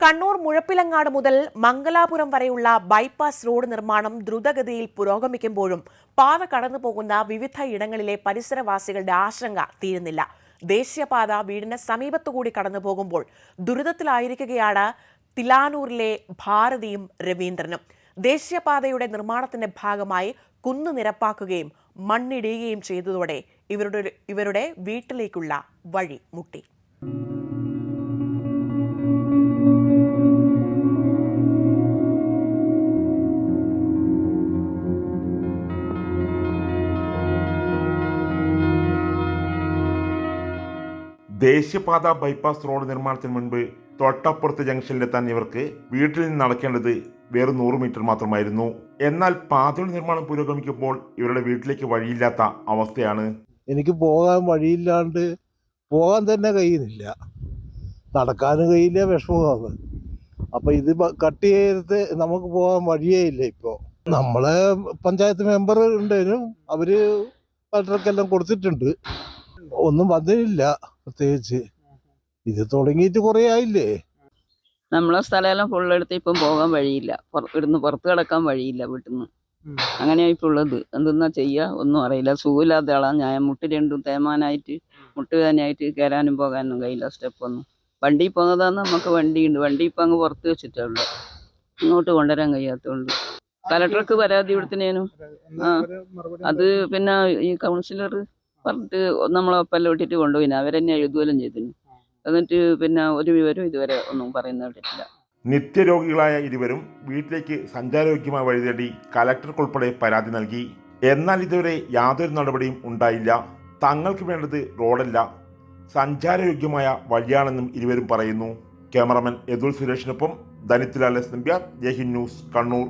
കണ്ണൂർ മുഴപ്പിലങ്ങാട് മുതൽ മംഗലാപുരം വരെയുള്ള bypass road നിർമ്മാണം ദ്രുതഗതിയിൽ പുരോഗമിക്കുമ്പോഴും പാത കടന്നുപോകുന്ന വിവിധ ഇടങ്ങളിലെ പരിസരവാസികളുടെ ആശങ്ക തീരുന്നില്ല. ദേശീയപാത വീടിന് സമീപത്തുകൂടി കടന്നുപോകുമ്പോൾ ദുരിതത്തിലായിരിക്കുകയാണ് തിലാനൂരിലെ ഭാരതിയും രവീന്ദ്രനും. ദേശീയപാതയുടെ നിർമ്മാണത്തിന്റെ ഭാഗമായി കുന്നു നിരപ്പാക്കുകയും മണ്ണിടിയുകയും ചെയ്തതോടെ ഇവരുടെ വീട്ടിലേക്കുള്ള വഴി മുട്ടി. ദേശീയപാത ബൈപ്പാസ് റോഡ് നിർമ്മാണത്തിന് മുൻപ് തൊട്ടപ്പുറത്ത് ജംഗ്ഷനിലെത്താൻ ഇവർക്ക് വീട്ടിൽ നിന്ന് നടക്കേണ്ടത് വേറെ 100 മീറ്റർ മാത്രമായിരുന്നു. എന്നാൽ പാതയുടെ നിർമ്മാണം പുരോഗമിക്കുമ്പോൾ ഇവരുടെ വീട്ടിലേക്ക് വഴിയില്ലാത്ത അവസ്ഥയാണ്. എനിക്ക് പോകാൻ വഴിയില്ലാണ്ട് പോകാൻ തന്നെ കഴിയുന്നില്ല, നടക്കാനും കഴിയില്ല, വിഷമമാണ്. അപ്പം ഇത് കട്ട് ചെയ്ത് നമുക്ക് പോകാൻ വഴിയേ ഇല്ല. ഇപ്പോൾ നമ്മളെ പഞ്ചായത്ത് മെമ്പർ ഉണ്ടേനും അവർ കളക്ടർക്കെല്ലാം കൊടുത്തിട്ടുണ്ട്, ഒന്നും വന്നില്ല. പ്രത്യേകിച്ച് ഇത് തുടങ്ങിയിട്ട് കുറേ ആയില്ലേ. നമ്മളെ സ്ഥലമെല്ലാം ഫുള്ളെടുത്ത് ഇപ്പം പോകാൻ വഴിയില്ല, ഇവിടുന്ന് പുറത്ത് കിടക്കാൻ വഴിയില്ല വീട്ടിൽ നിന്ന്. അങ്ങനെയാണ് ഇപ്പോൾ ഉള്ളത്. എന്തെന്നാ ചെയ്യുക ഒന്നും അറിയില്ല. സുഖമില്ലാത്ത ആളാണ് ഞാൻ. മുട്ട് രണ്ടും തേമാനായിട്ട് മുട്ടുവേദനയായിട്ട് കയറാനും പോകാനും കഴിയില്ല. സ്റ്റെപ്പൊന്നും വണ്ടി പോകുന്നതാന്ന് നമുക്ക് വണ്ടിയുണ്ട്. വണ്ടി ഇപ്പം അങ്ങ് പുറത്ത് വെച്ചിട്ടുള്ളൂ, ഇങ്ങോട്ട് കൊണ്ടുവരാൻ കഴിയാത്തതുകൊണ്ട് കലക്ടർക്ക് പരാതി കൊടുത്തിനേനും. അത് പിന്നെ ഈ കൗൺസിലർ പറഞ്ഞിട്ട് നമ്മളൊപ്പം ഇട്ടിട്ട് കൊണ്ടുപോയിന്. അവരെന്നെ എഴുതുകയും ചെയ്തിന്. എന്നിട്ട് പിന്നെ ഒരു വിവരം ഇതുവരെ ഒന്നും പറയുന്ന കേട്ടിട്ടില്ല. നിത്യരോഗികളായ ഇരുവരും വീട്ടിലേക്ക് സഞ്ചാരയോഗ്യമായ വഴി തേടി കലക്ടർക്കുൾപ്പെടെ പരാതി നൽകി. എന്നാൽ ഇതുവരെ യാതൊരു നടപടിയും ഉണ്ടായില്ല. തങ്ങൾക്ക് വേണ്ടത് റോഡല്ല, സഞ്ചാരയോഗ്യമായ വഴിയാണെന്നും ഇരുവരും പറയുന്നു. ക്യാമറമാൻ യദുൽ സുരേഷിനൊപ്പം ധനിത്ലാൽ എസ് നമ്പ്യാർ, ജയ് ഹിന്ദ് ന്യൂസ്, കണ്ണൂർ.